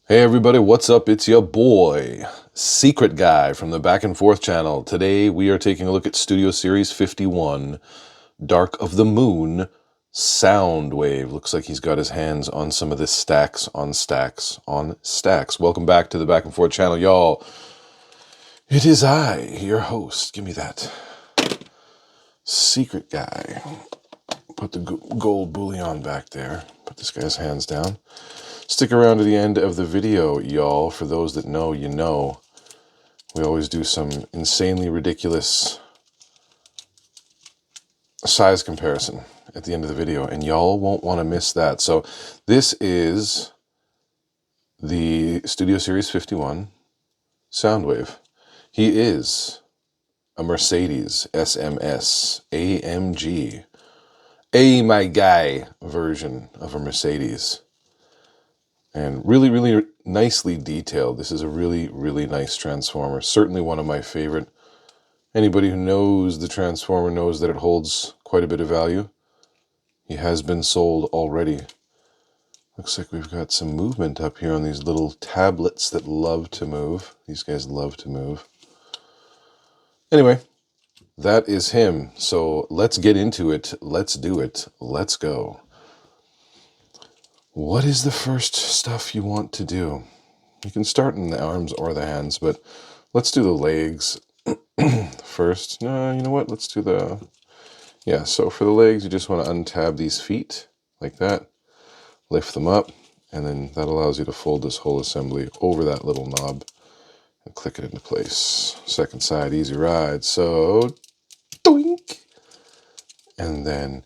Hey everybody, what's up? It's your boy, Secret Guy from the Back and Forth channel. Today we are taking a look at Studio Series 51, Dark of the Moon, Soundwave. Looks like he's got his hands on some of this stacks on stacks on stacks. Welcome back to the Back and Forth channel, y'all. It is I, your host. Give me that. Secret Guy. Put the gold bullion back there. Put this guy's hands down. Stick around to the end of the video, y'all. For those that know, you know. We always do some insanely ridiculous size comparison at the end of the video, and y'all won't want to miss that. So this is the Studio Series 51 Soundwave. He is a Mercedes SMS AMG, my guy version of a Mercedes. And really, really nicely detailed. This is a really, really nice Transformer. Certainly one of my favorite. Anybody who knows the Transformer knows that it holds quite a bit of value. He has been sold already. Looks like we've got some movement up here on these little tablets that love to move. These guys love to move. Anyway, that is him. So let's get into it. Let's do it. Let's go. What is the first stuff you want to do? You can start in the arms or the hands, but let's do the legs first. No, you know what? Let's do the... Yeah, so for the legs, you just want to untab these feet like that. Lift them up, and then that allows you to fold this whole assembly over that little knob and click it into place. Second side, easy ride. So, doink! And then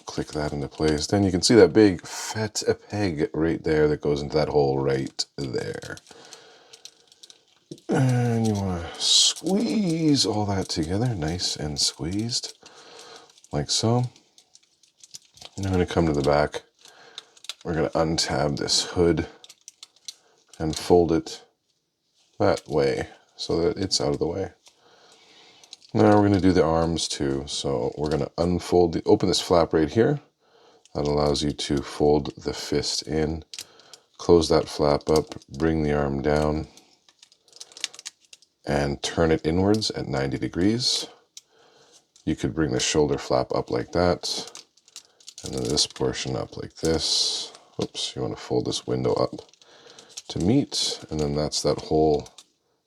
click that into place. Then you can see that big fat peg right there that goes into that hole right there. And you want to squeeze all that together, nice and squeezed, like so. And I'm going to come to the back. We're going to untab this hood and fold it that way so that it's out of the way. Now we're going to do the arms too. So we're going to unfold open this flap right here. That allows you to fold the fist in, close that flap up, bring the arm down, and turn it inwards at 90 degrees. You could bring the shoulder flap up like that, and then this portion up like this. Oops, you want to fold this window up to meet, and then that's that whole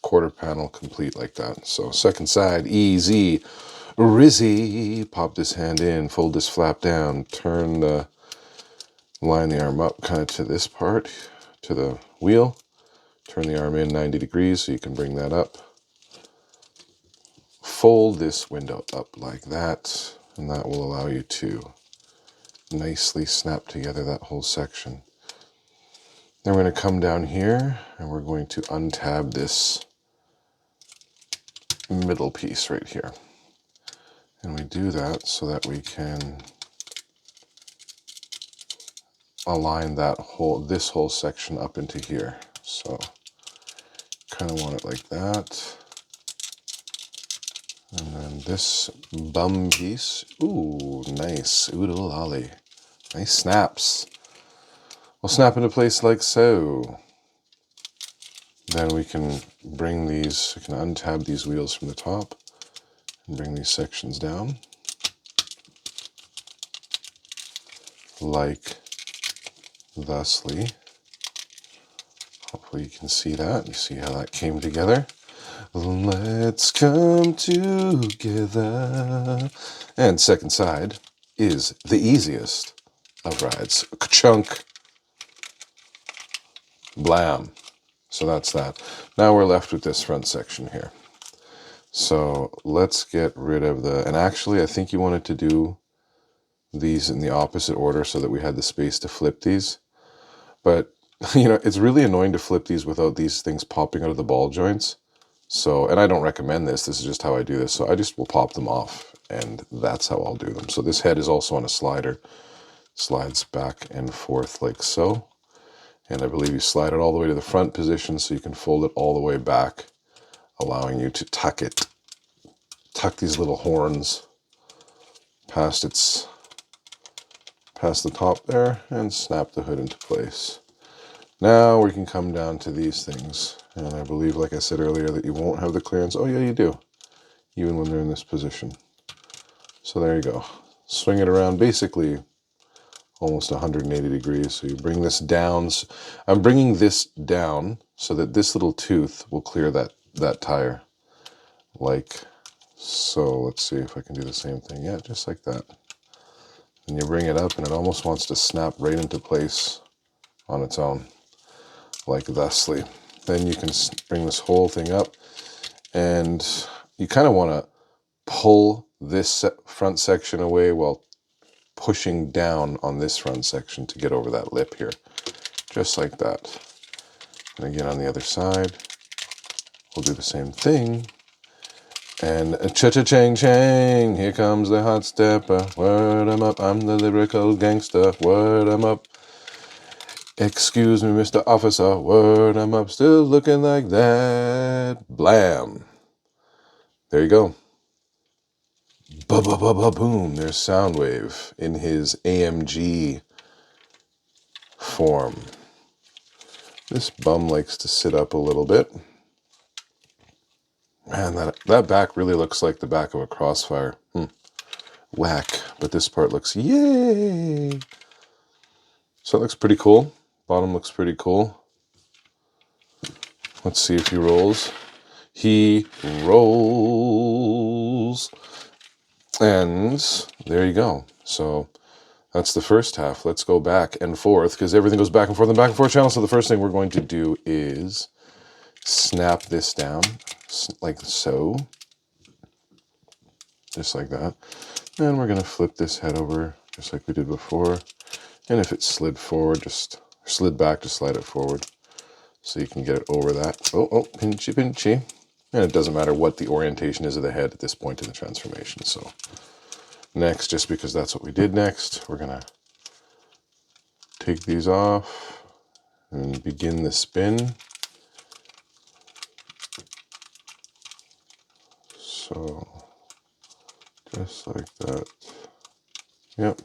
quarter panel complete like that. So second side, easy, rizzy. Pop this hand in, fold this flap down, line the arm up kind of to this part, to the wheel. Turn the arm in 90 degrees so you can bring that up. Fold this window up like that, and that will allow you to nicely snap together that whole section. Then we're going to come down here and we're going to untab this middle piece right here. And we do that so that we can align this whole section up into here. So kind of want it like that. And then this bum piece, ooh, nice, oodle-lolly, nice snaps. We'll snap into place like so. Then we can bring these, we can untab these wheels from the top and bring these sections down. Like thusly. Hopefully you can see that. You see how that came together. Let's come together. And second side is the easiest of rides. Ka-chunk. Blam. So that's that. Now we're left with this front section here. So let's get rid of and actually I think you wanted to do these in the opposite order so that we had the space to flip these. But, you know, it's really annoying to flip these without these things popping out of the ball joints. So, and I don't recommend this. This is just how I do this. So I just will pop them off, and that's how I'll do them. So this head is also on a slider. Slides back and forth like so. And I believe you slide it all the way to the front position so you can fold it all the way back, allowing you to tuck it. Tuck these little horns past the top there and snap the hood into place. Now we can come down to these things. And I believe, like I said earlier, that you won't have the clearance. Oh yeah, you do. Even when they're in this position. So there you go. Swing it around basically almost 180 degrees. So you bring this down. I'm bringing this down so that this little tooth will clear that tire. Like so. Let's see if I can do the same thing. Yeah, just like that. And you bring it up and it almost wants to snap right into place on its own. Like thusly. Then you can bring this whole thing up and you kind of want to pull this front section away while pushing down on this front section to get over that lip here. Just like that. And again on the other side, we'll do the same thing. And cha-cha-chang-chang, here comes the hot stepper. Word 'em up, I'm the lyrical gangster. Word 'em up. Excuse me, Mr. Officer. Word 'em up, still looking like that. Blam. There you go. Ba-ba-ba-ba-boom. There's Soundwave in his AMG form. This bum likes to sit up a little bit. Man, that back really looks like the back of a Crossfire. Whack. But this part looks yay. So it looks pretty cool. Bottom looks pretty cool. Let's see if he rolls. He rolls. And there you go. So that's the first half. Let's go back and forth because everything goes back and forth and back and forth channel. So the first thing we're going to do is snap this down like so. Just like that. And we're going to flip this head over just like we did before. And if it slid forward, just slid back to slide it forward so you can get it over that. Oh, pinchy, pinchy. And it doesn't matter what the orientation is of the head at this point in the transformation. So next, just because that's what we did next, we're going to take these off and begin the spin. So just like that. Yep.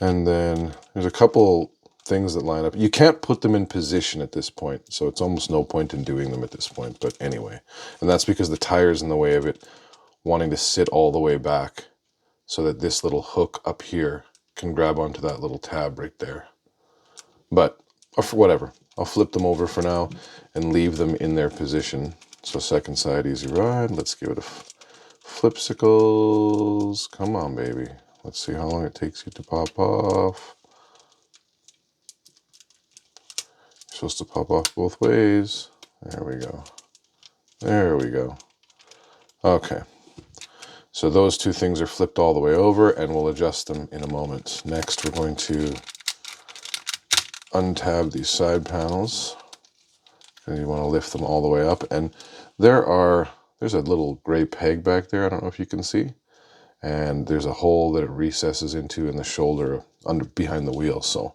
And then there's a couple things that line up. You can't put them in position at this point, so it's almost no point in doing them at this point, but anyway. And that's because the tire's in the way of it wanting to sit all the way back so that this little hook up here can grab onto that little tab right there. But whatever. I'll flip them over for now and leave them in their position. So second side, easy ride. Let's give it a flipsicles. Come on, baby. Let's see how long it takes you to pop off. You're supposed to pop off both ways. There we go. There we go. Okay. So those two things are flipped all the way over and we'll adjust them in a moment. Next, we're going to untab these side panels. And you want to lift them all the way up. And there's a little gray peg back there. I don't know if you can see. And there's a hole that it recesses into in the shoulder behind the wheel. So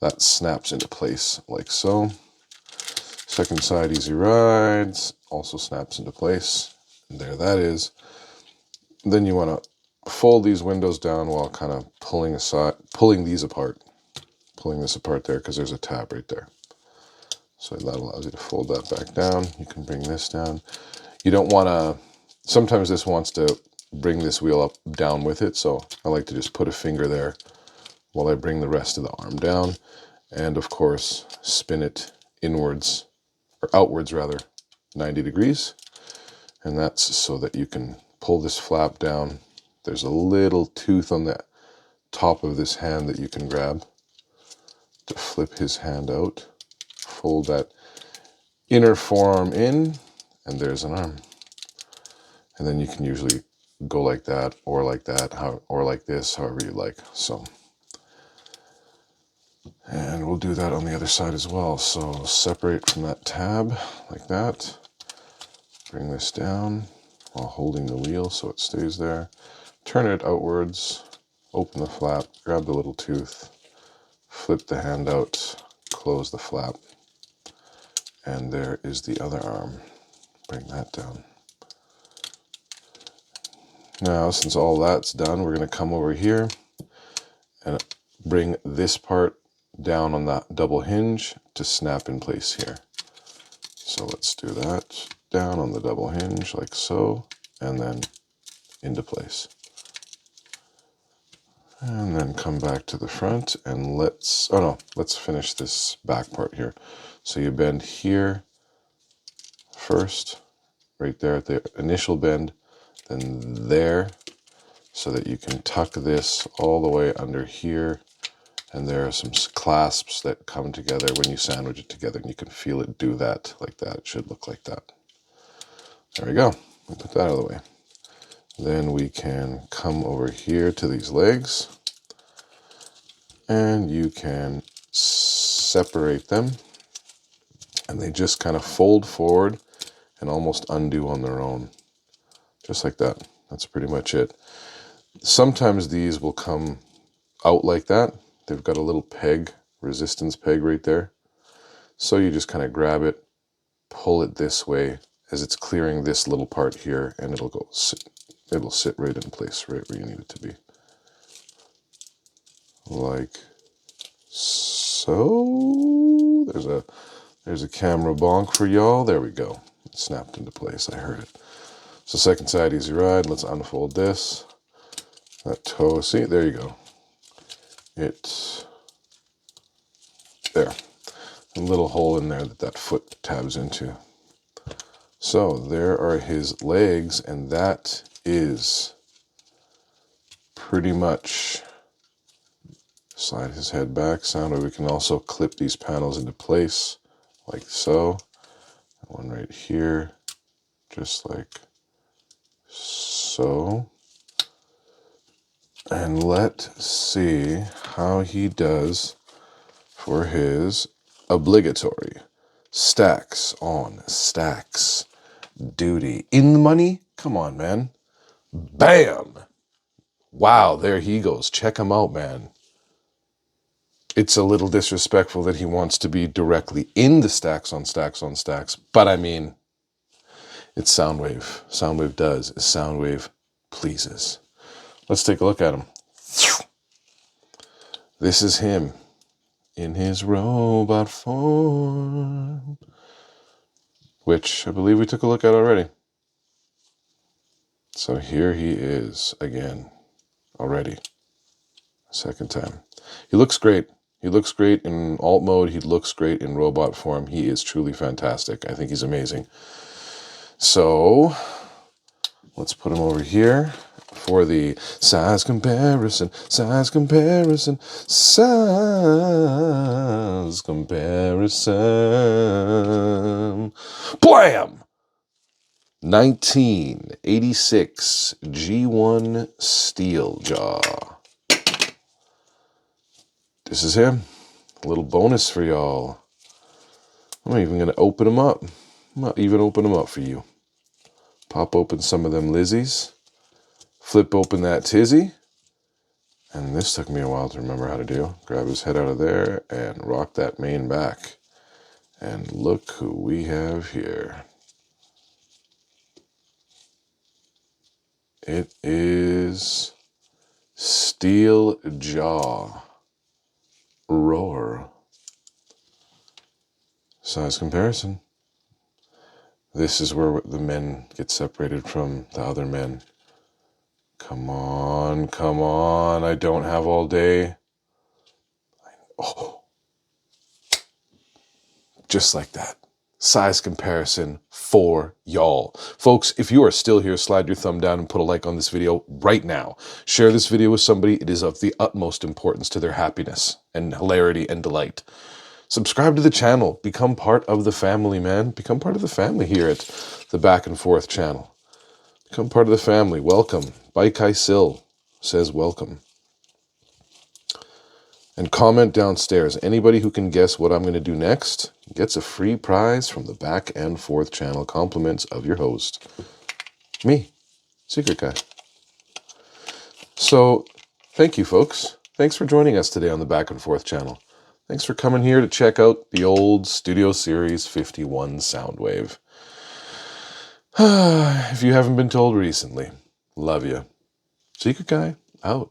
that snaps into place like so. Second side, easy rides, also snaps into place. And there that is. Then you want to fold these windows down while kind of pulling these apart. Pulling this apart there because there's a tab right there. So that allows you to fold that back down. You can bring this down. You don't want to, sometimes this wants to bring this wheel up down with it. So I like to just put a finger there while I bring the rest of the arm down. And of course, spin it inwards, or outwards rather, 90 degrees. And that's so that you can pull this flap down. There's a little tooth on the top of this hand that you can grab to flip his hand out. Fold that inner forearm in, and there's an arm. And then you can usually go like that, or like this, however you like. So, and we'll do that on the other side as well. So separate from that tab like that. Bring this down while holding the wheel so it stays there. Turn it outwards, open the flap, grab the little tooth, flip the hand out, close the flap. And there is the other arm. Bring that down. Now, since all that's done, we're going to come over here and bring this part down on that double hinge to snap in place here. So let's do that. Down on the double hinge like so, and then into place. And then come back to the front and let's finish this back part here. So you bend here first, right there at the initial bend, then there, so that you can tuck this all the way under here. And there are some clasps that come together when you sandwich it together, and you can feel it do that like that. It should look like that. There we go. We put that out of the way. Then we can come over here to these legs, and you can separate them, and they just kind of fold forward and almost undo on their own, just like that. That's pretty much it. Sometimes these will come out like that. They've got a little peg, resistance peg right there. So you just kind of grab it, pull it this way as it's clearing this little part here, and it'll sit right in place, right where you need it to be. Like so. There's a camera bonk for y'all. There we go. It snapped into place. I heard it. So second side, easy ride. Let's unfold this. That toe, see, there you go. It's there. A little hole in there that foot tabs into. So there are his legs, and that is pretty much. Slide his head back. Soundwave. We can also clip these panels into place like so. One right here, just like so. And let's see how he does for his obligatory stacks on stacks duty. In the money? Come on, man. Bam! Wow, there he goes. Check him out, man. It's a little disrespectful that he wants to be directly in the stacks on stacks on stacks, but I mean, it's Soundwave. Soundwave does as Soundwave pleases. Let's take a look at him. This is him in his robot form, which I believe we took a look at already. So here he is again, already, second time. He looks great. He looks great in alt mode. He looks great in robot form. He is truly fantastic. I think he's amazing. So let's put him over here for the size comparison, size comparison, size comparison. Blam! 1986 G1 Steel Jaw. This is him. A little bonus for y'all. I'm not even going to open them up. I'm not even open them up for you. Pop open some of them Lizzies. Flip open that tizzy. And this took me a while to remember how to do. Grab his head out of there and rock that mane back. And look who we have here. It is Steel Jaw. Roar. Size comparison. This is where the men get separated from the other men. Come on, come on. I don't have all day. Oh. Just like that. Size comparison for y'all. Folks, if you are still here, slide your thumb down and put a like on this video right now. Share this video with somebody. It is of the utmost importance to their happiness and hilarity and delight. Subscribe to the channel. Become part of the family, man. Become part of the family here at the Back and Forth channel. Become part of the family. Welcome. Baikai Sil says welcome. And comment downstairs. Anybody who can guess what I'm going to do next gets a free prize from the Back and Forth channel. Compliments of your host. Me. Secret Guy. So, thank you, folks. Thanks for joining us today on the Back and Forth channel. Thanks for coming here to check out the old Studio Series 51 Soundwave. If you haven't been told recently, love you. Secret Guy, out.